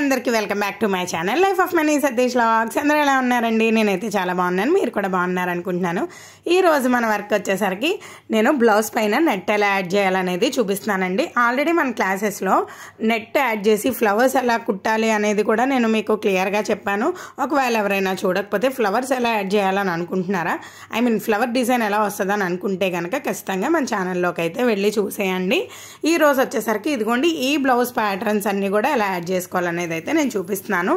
అందరికీ welcome back to my channel life of money Satish vlogs. అందరూ ఎలా ఉన్నారండి? నేనైతే చాలా బాగున్నాను, మీరు కూడా బాగున్నారు అనుకుంటున్నాను. ఈరోజు మన వర్క్ వచ్చేసరికి నేను బ్లౌజ్ పైన నెట్ ఎలా యాడ్ చేయాలనేది చూపిస్తున్నానండి. ఆల్రెడీ మన క్లాసెస్లో నెట్ యాడ్ చేసి ఫ్లవర్స్ ఎలా కుట్టాలి అనేది కూడా నేను మీకు క్లియర్గా చెప్పాను. ఒకవేళ ఎవరైనా చూడకపోతే ఫ్లవర్స్ ఎలా యాడ్ చేయాలని అనుకుంటున్నారా, ఫ్లవర్ డిజైన్ ఎలా వస్తుందని అనుకుంటే కనుక ఖచ్చితంగా మన ఛానల్లోకి అయితే వెళ్ళి చూసేయండి. ఈరోజు వచ్చేసరికి ఇదిగోండి ఈ బ్లౌజ్ ప్యాటర్న్స్ అన్నీ కూడా ఎలా యాడ్ చేసుకోవాలనేది అయితే నేను చూపిస్తున్నాను.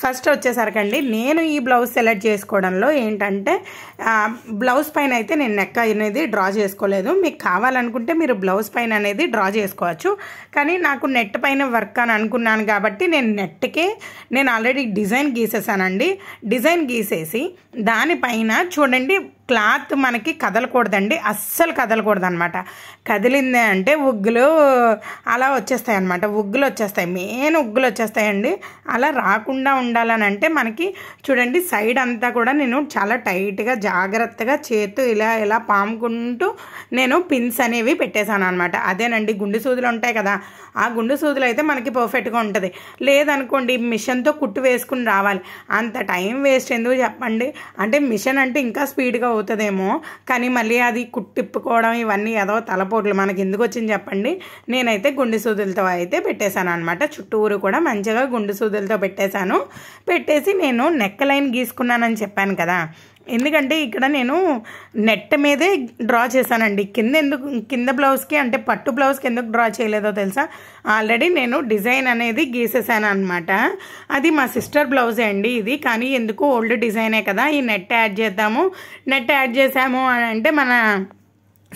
ఫస్ట్ వచ్చేసరికి అండి నేను ఈ బ్లౌజ్ సెలెక్ట్ చేసుకోవడంలో ఏంటంటే బ్లౌజ్ పైన అయితే నేను నెక్ అనేది డ్రా చేసుకోలేదు. మీకు కావాలనుకుంటే మీరు బ్లౌజ్ పైన అనేది డ్రా చేసుకోవచ్చు. కానీ నాకు నెట్ పైన వర్క్ అని అనుకున్నాను కాబట్టి నేను నెట్కే నేను ఆల్రెడీ డిజైన్ గీసేసానండి. డిజైన్ గీసేసి దానిపైన చూడండి క్లాత్ మనకి కదలకూడదండి, అస్సలు కదలకూడదు అనమాట. కదిలిందే అంటే ఉగ్గులు అలా వచ్చేస్తాయి అనమాట, ఉగ్గులు వచ్చేస్తాయి, మెయిన్ ఉగ్గులు వచ్చేస్తాయండి. అలా రాకుండా ఉండాలని అంటే మనకి చూడండి సైడ్ అంతా కూడా నేను చాలా టైట్గా జాగ్రత్తగా చేతు ఇలా పాముకుంటూ నేను పిన్స్ అనేవి పెట్టేశాను అనమాట. అదేనండి గుండు సూదులు ఉంటాయి కదా, ఆ గుండు సూదులు అయితే మనకి పర్ఫెక్ట్గా ఉంటుంది. లేదనుకోండి మిషన్తో కుట్టు వేసుకుని రావాలి, అంత టైం వేస్ట్ ఎందుకు చెప్పండి. అంటే మిషన్ అంటే ఇంకా స్పీడ్గా అవుతుందేమో, కానీ మళ్ళీ అది కుట్టిప్పుకోవడం ఇవన్నీ ఏదో తలపోట్లు మనకి ఎందుకు వచ్చింది చెప్పండి. నేనైతే గుండు సూదులతో అయితే పెట్టేశాను అనమాట. చుట్టూరు కూడా మంచిగా గుండు సూదులతో పెట్టేసి నేను నెక్ లైన్ గీసుకున్నానని చెప్పాను కదా. ఎందుకంటే ఇక్కడ నేను నెట్ మీదే డ్రా చేశానండి. కింద బ్లౌజ్కి అంటే పట్టు బ్లౌజ్కి ఎందుకు డ్రా చేయలేదో తెలుసా, ఆల్రెడీ నేను డిజైన్ అనేది గీసేసాను అనమాట. అది మా సిస్టర్ బ్లౌజే అండి ఇది, కానీ ఎందుకు ఓల్డ్ డిజైనే కదా, ఈ నెట్ యాడ్ చేద్దాము, నెట్ యాడ్ చేసాము అని అంటే మన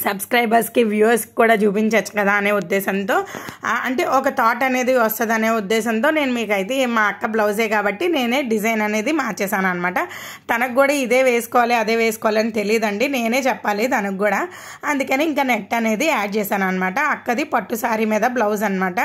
సబ్స్క్రైబర్స్కి వ్యూవర్స్కి కూడా చూపించవచ్చు కదా అనే ఉద్దేశంతో, అంటే ఒక థాట్ అనేది వస్తుంది అనే ఉద్దేశంతో నేను మీకైతే మా అక్క బ్లౌజే కాబట్టి నేనే డిజైన్ అనేది మార్చేసాను అనమాట. తనకు కూడా ఇదే వేసుకోవాలి అదే వేసుకోవాలి అని తెలియదండి, నేనే చెప్పాలి తనకు కూడా. అందుకని ఇంకా నెట్ అనేది యాడ్ చేశాను అనమాట. అక్కది పట్టు శారీ మీద బ్లౌజ్ అనమాట.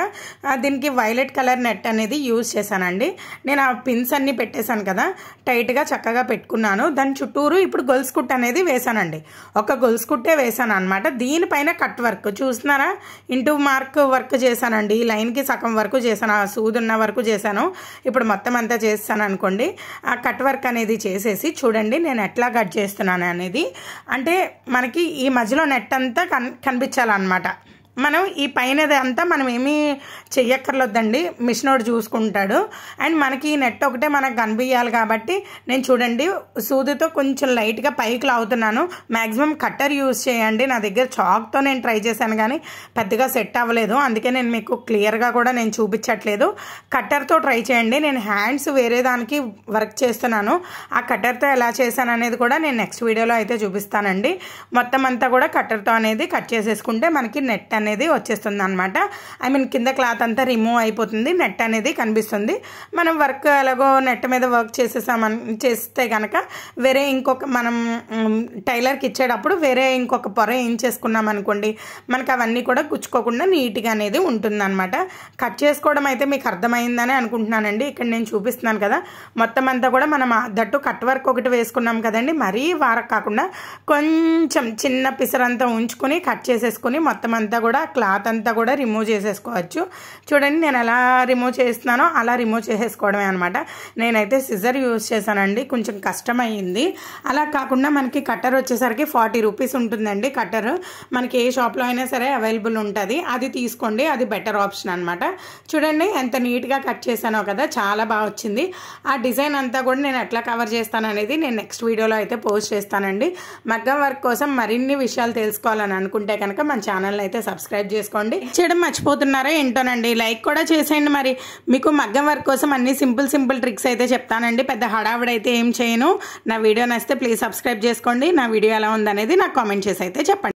దీనికి వైలెట్ కలర్ నెట్ అనేది యూజ్ చేశానండి. నేను ఆ పిన్స్ అన్నీ పెట్టేశాను కదా, టైట్గా చక్కగా పెట్టుకున్నాను. దాని చుట్టూరు ఇప్పుడు గొలుసు కుట్టు అనేది వేసానండి, ఒక గొలుసు కుట్టే వేసాను అనమాట. దీనిపైన కట్ వర్క్ చూస్తున్నారా, ఇంటూ మార్క్ వర్క్ చేశానండి. ఈ లైన్కి సగం వరకు చేశాను, ఆ సూదున్న వరకు చేశాను. ఇప్పుడు మొత్తం అంతా చేస్తాను అనుకోండి. ఆ కట్ వర్క్ అనేది చేసేసి చూడండి నేను ఎట్లా కట్ చేస్తున్నాను అనేది. అంటే మనకి ఈ మధ్యలో నెట్ అంతా కనిపించాలన్నమాట. మనం ఈ పైనది అంతా మనం ఏమీ చెయ్యక్కర్లేదండి, మిషనోడు చూసుకుంటాడు. అండ్ మనకి ఈ నెట్ ఒకటే మనకు కనిపించాలి కాబట్టి నేను చూడండి సూదితో కొంచెం లైట్గా పైకి లాగుతున్నాను. మ్యాక్సిమం కట్టర్ యూజ్ చేయండి. నా దగ్గర చాక్తో నేను ట్రై చేశాను కానీ పెద్దగా సెట్ అవ్వలేదు, అందుకే నేను మీకు క్లియర్గా కూడా నేను చూపించట్లేదు. కట్టర్తో ట్రై చేయండి. నేను హ్యాండ్స్ వేరే దానికి వర్క్ చేస్తున్నాను, ఆ కట్టర్తో ఎలా చేశాను అనేది కూడా నేను నెక్స్ట్ వీడియోలో అయితే చూపిస్తానండి. మొత్తం అంతా కూడా కట్టర్తో అనేది కట్ చేసేసుకుంటే మనకి నెట్ అనేది వచ్చేస్తుంది అనమాట. కింద క్లాత్ అంతా రిమూవ్ అయిపోతుంది, నెట్ అనేది కనిపిస్తుంది. మనం వర్క్ ఎలాగో నెట్ మీద వర్క్ చేస్తే కనుక వేరే ఇంకొక మనం టైలర్కి ఇచ్చేటప్పుడు వేరే ఇంకొక పొర ఏం చేసుకున్నాం అనుకోండి, మనకు అవన్నీ కూడా గుచ్చుకోకుండా నీట్గా అనేది ఉంటుందన్నమాట. కట్ చేసుకోవడం అయితే మీకు అర్థమైందని అనుకుంటున్నానండి. ఇక్కడ నేను చూపిస్తున్నాను కదా, మొత్తం అంతా కూడా మనం దట్టు కట్ వర్క్ ఒకటి వేసుకున్నాం కదండి, మరీ వారకు కాకుండా కొంచెం చిన్న పిసరంతా ఉంచుకొని కట్ చేసేసుకుని మొత్తం అంతా కూడా క్లాత్ అంతా కూడా రిమూవ్ చేసేసుకోవచ్చు. చూడండి నేను ఎలా రిమూవ్ చేస్తున్నానో అలా రిమూవ్ చేసేసుకోవడమే అనమాట. నేనైతే సిజర్ యూజ్ చేశానండి, కొంచెం కష్టమైంది. అలా కాకుండా మనకి కట్టర్ వచ్చేసరికి 40 రూపీస్ ఉంటుందండి. కట్టర్ మనకి ఏ షాప్లో అయినా సరే అవైలబుల్ ఉంటుంది, అది తీసుకోండి, అది బెటర్ ఆప్షన్ అనమాట. చూడండి ఎంత నీట్గా కట్ చేశానో కదా, చాలా బాగా వచ్చింది. ఆ డిజైన్ అంతా కూడా నేను ఎట్లా కవర్ చేస్తాను అనేది నేను నెక్స్ట్ వీడియోలో అయితే పోస్ట్ చేస్తానండి. మగ్గం వర్క్ కోసం మరిన్ని విషయాలు తెలుసుకోవాలని అనుకుంటే కనుక మన ఛానల్ అయితే సబ్స్క్రైబ్ చేసుకోండి. చేయడం మర్చిపోతున్నారా ఏంటోనండి, లైక్ కూడా చేసేయండి. మరి మీకు మగ్గం వర్క్ కోసం అన్ని సింపుల్ ట్రిక్స్ అయితే చెప్తానండి, పెద్ద హడావిడైతే ఏం చేయను. నా వీడియో నచ్చితే ప్లీజ్ సబ్స్క్రైబ్ చేసుకోండి. నా వీడియో ఎలా ఉందనేది నాకు కామెంట్ చేసి అయితే చెప్పండి.